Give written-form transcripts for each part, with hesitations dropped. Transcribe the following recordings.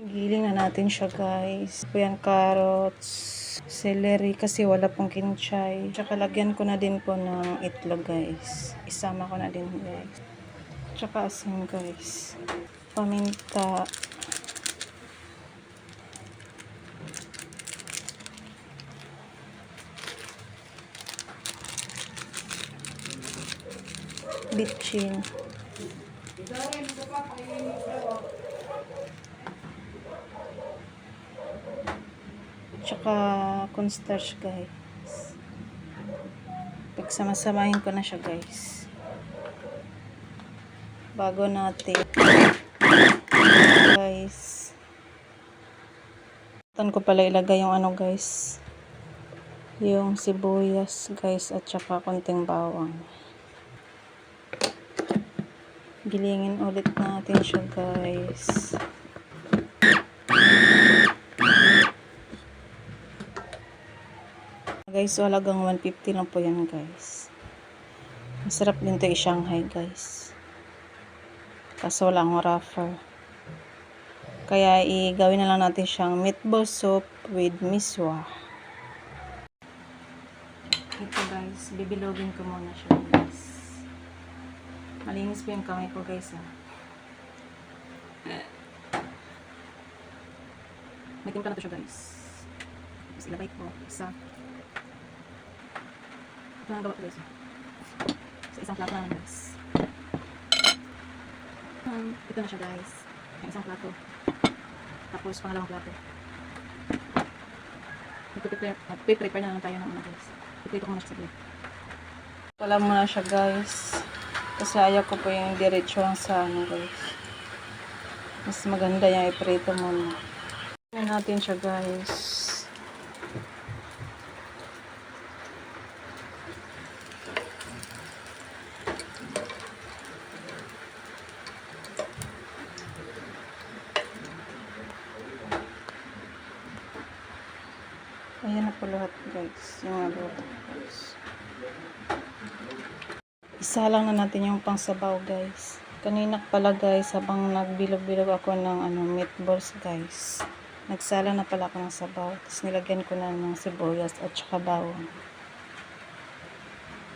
Giling na natin siya guys. Yan carrots, celery kasi wala pong kinchay. Tsaka lagyan ko na din po ng itlog guys. Isama ko na din guys. Tsaka asin guys. Paminta. Bitchin. Tsaka cornstarch guys. Pagsama-samahin ko na siya guys. Bago natin guys. Tan ko pala ilagay yung ano guys. Yung sibuyas guys at saka konting bawang. Gilingin ulit natin siya guys. Guys, so halagang 150 lang po yan guys. Masarap din to i-Shanghai guys. Kaso wala akong rougher. Kaya i-gawin na lang natin siyang meatball soup with miswa. Ito guys, bibilogin ko muna siya guys. Malinis po yung kamay ko guys ha. May timpla na to siya guys. Tapos ilagay ko isa. Ito ang gawa ko guys. Sa isang plato naman guys. Ito na siya guys. Ang isang plato. Tapos pangalawang plato. Prepare na lang tayo ng una guys. Ito ko muna siya sa plate. Wala muna siya guys. Kasi ayaw ko po yung diretso sa ano guys. Mas maganda yung iprito muna. Tignan natin siya guys. Ayan na po lahat guys. Yung mga luto guys. Isa lang na natin yung pangsabaw guys. Kanina pala guys, habang nagbilog-bilog ako ng meatballs guys. Nagsala na pala ako ng sabaw. Tapos nilagyan ko na ng sibuyas at saka bawang.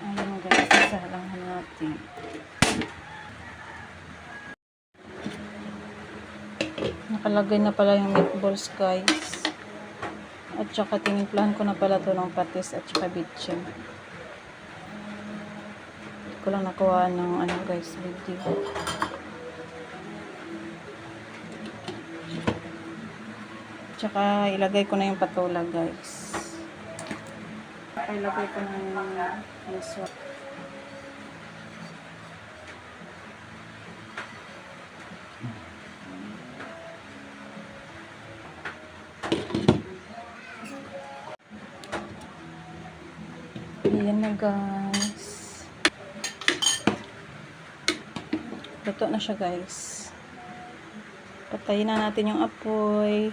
Ayan guys, isalang na natin. Nakalagay na pala yung meatballs guys. At saka tinimplahan ko na pala to ng patis at saka bitchin. Hindi ko lang nakuha ng guys video. At saka ilagay ko na yung patola guys. Ilagay ko na yung miswa. Ayan na guys. Luto na siya guys. Patayin na natin yung apoy.